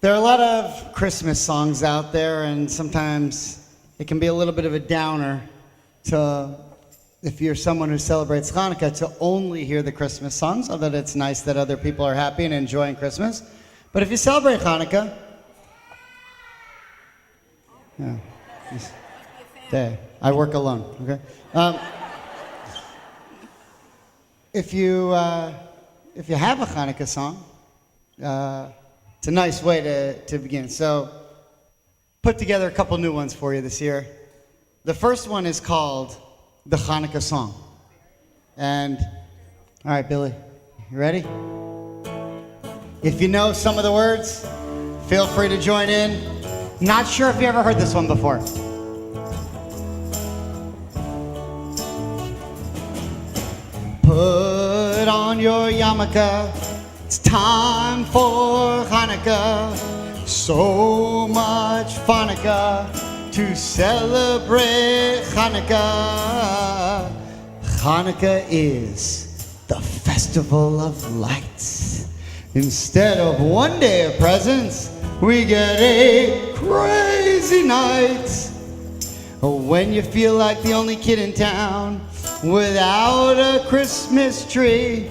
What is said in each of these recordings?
There are a lot of Christmas songs out there, and sometimes it can be a little bit of a downer to, if you're someone who celebrates Chanukah, to only hear the Christmas songs, although it's nice that other people are happy and enjoying Christmas. But if you celebrate Chanukah, I work alone, okay? If you have a Chanukah song, it's a nice way to begin. So, put together a couple new ones for you this year. The first one is called the Chanukah Song. And, all right, Billy, you ready? If you know some of the words, feel free to join in. Not sure if you ever heard this one before. Put on your yarmulke. It's time for Hanukkah, so much Hanukkah to celebrate Hanukkah. Hanukkah is the festival of lights. Instead of one day of presents, we get 8 crazy nights. When you feel like the only kid in town without a Christmas tree,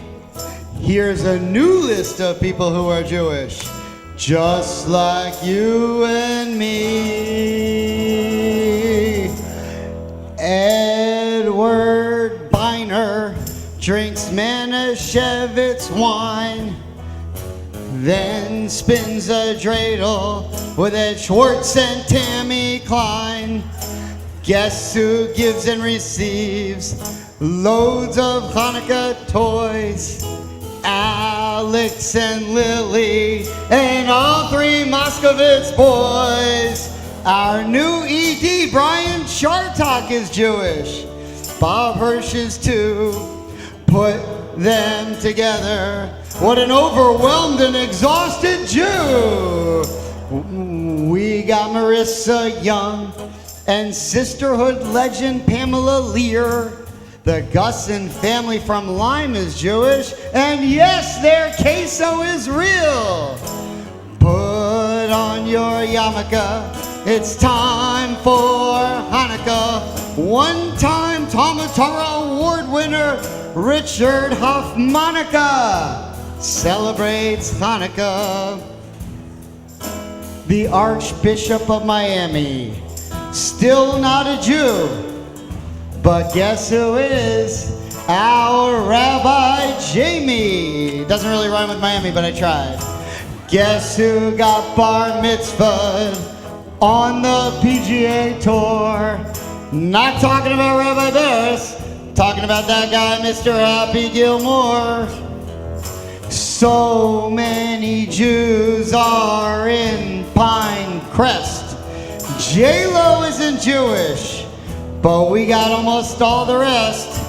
here's a new list of people who are Jewish, just like you and me. Edward Biner drinks Manischewitz wine, then spins a dreidel with Ed Schwartz and Tammy Klein. Guess who gives and receives loads of Hanukkah toys? Alex and Lily and all 3 Moskovitz boys. Our new ED, Brian Chartok, is Jewish. Bob Hirsch is too. Put them together. What an overwhelmed and exhausted Jew. We got Marissa Young and sisterhood legend Pamela Lear. The Gusson family from Lyme is Jewish, and yes, their queso is real. Put on your yarmulke, it's time for Hanukkah. One-time Talmud Torah Award winner Richard Hoffmanica celebrates Hanukkah. The Archbishop of Miami, still not a Jew. But guess who is? Our Rabbi Jamie. Doesn't really rhyme with Miami, but I tried. Guess who got bar mitzvahed on the PGA Tour? Not talking about Rabbi Barras, talking about that guy, Mr. Happy Gilmore. So many Jews are in Pinecrest. J-Lo isn't Jewish, but we got almost all the rest.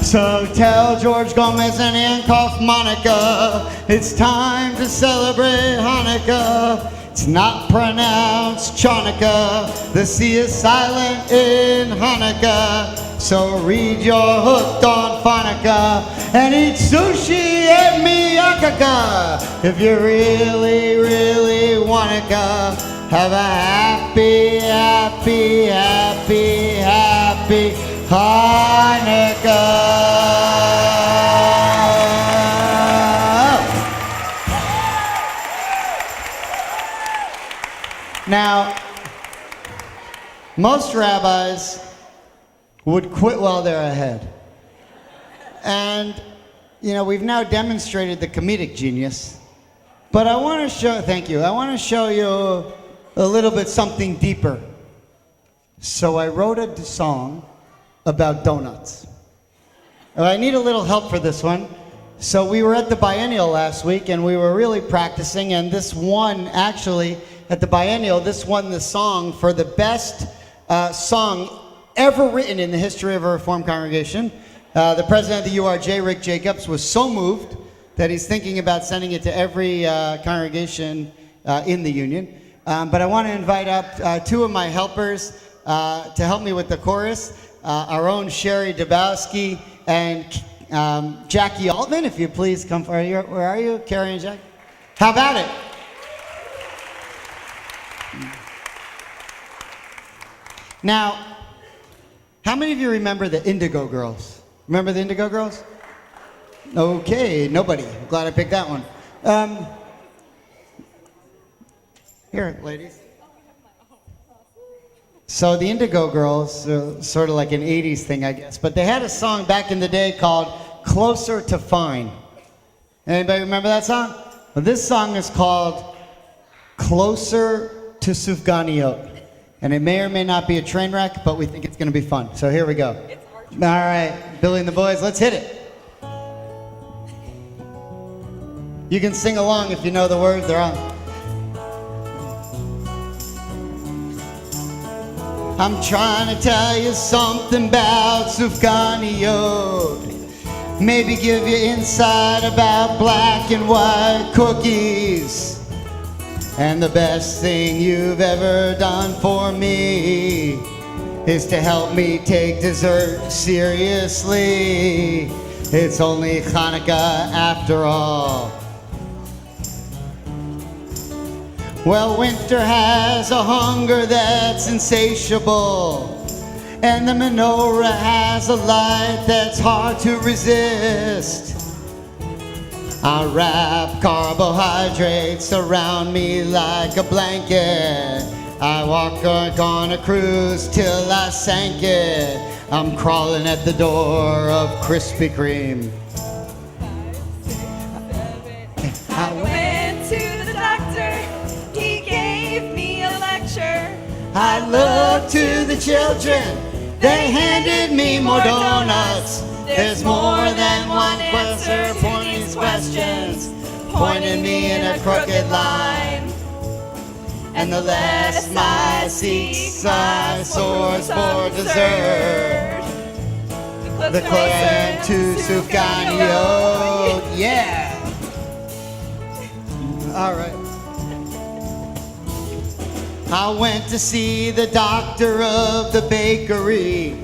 So tell George Gomez and Ann Kaufmanica it's time to celebrate Hanukkah. It's not pronounced Chanukah. The C is silent in Hanukkah. So read your hooked on Hanukkah and eat sushi at Miyakaka. If you really, really wanna go, have a happy, happy, happy, happy Hanukkah. Now, most rabbis would quit while they're ahead. And, you know, we've now demonstrated the comedic genius. But I want to show, thank you, I want to show you a little bit something deeper. So I wrote a song about donuts. I need a little help for this one. So we were at the biennial last week and we were really practicing, and this one actually, at the biennial, this won the song for the best song ever written in the history of a Reformed congregation. The president of the URJ, Rick Jacobs, was so moved that he's thinking about sending it to every congregation in the union. But I want to invite up 2 of my helpers to help me with the chorus. Our own Sherry Dabowski and Jackie Altman, if you please come forward. Where are you, Carrie and Jack? How about it? Now, how many of you remember the Indigo Girls? Remember the Indigo Girls? Okay, nobody. I'm glad I picked that one. Here, ladies. So the Indigo Girls, sort of like an 80s thing, I guess, but they had a song back in the day called Closer to Fine. Anybody remember that song? Well, this song is called Closer to Sufganiot. And it may or may not be a train wreck, but we think it's going to be fun. So here we go. All right, Billy and the boys, let's hit it. You can sing along if you know the words. They're on. I'm trying to tell you something about Sufganiot. Maybe give you insight about black and white cookies. And the best thing you've ever done for me is to help me take dessert seriously. It's only Chanukah after all. Well, winter has a hunger that's insatiable, and the menorah has a light that's hard to resist. I wrap carbohydrates around me like a blanket. I walk on a cruise till I sank it. I'm crawling at the door of Krispy Kreme. I went to the doctor, he gave me a lecture. I looked to the children, they handed me more donuts. There's more than one answer for these questions, pointing me in a crooked line. And the less my seeks I soars for dessert, the closer to Sufganiot. Yeah! All right. I went to see the doctor of the bakery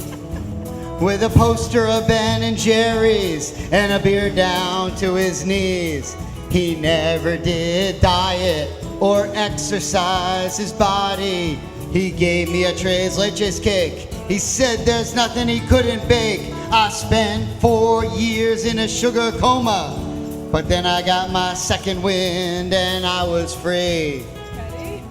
with a poster of Ben and Jerry's and a beer down to his knees. He never did diet or exercise his body. He gave me a tres leches cake. He said there's nothing he couldn't bake. I spent 4 years in a sugar coma, but then I got my second wind and I was free. Ready?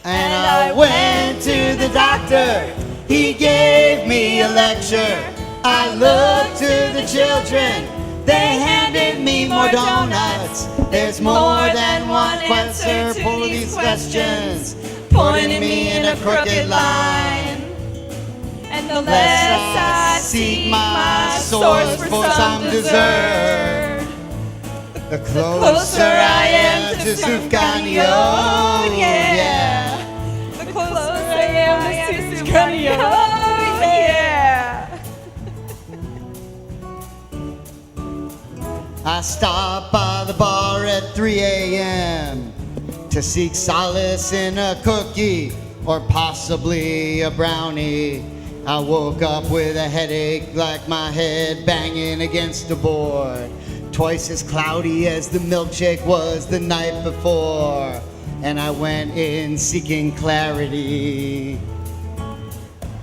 And I went to the doctor. He gave me a lecture. I looked to the children. They handed me more donuts. There's more than one answer for these questions, pointing me in a crooked line. And the less I seek my source for some dessert, the closer I am to Sufganiot. Yeah. The closer I am to Sufganiot. Yeah. I stop by the bar at 3 a.m. to seek solace in a cookie or possibly a brownie. I woke up with a headache like my head banging against a board, twice as cloudy as the milkshake was the night before, and I went in seeking clarity.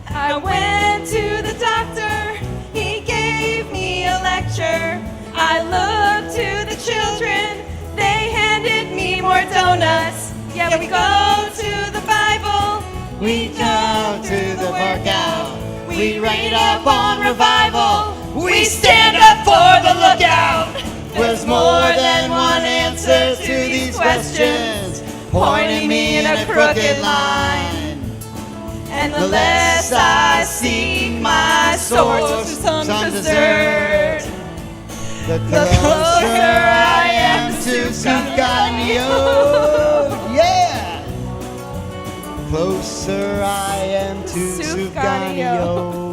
I went to the doctor, he gave me a lecture. I looked to the children, they handed me more donuts. Yeah, we go to the Bible, We go to the workout, we read up on revival, we stand up for the lookout. There's more than one answer to these questions, pointing me in a crooked line. and the less I seek my source for some dessert, The closer I am to Sufganiot. Yeah! Closer I am to Sufganiot.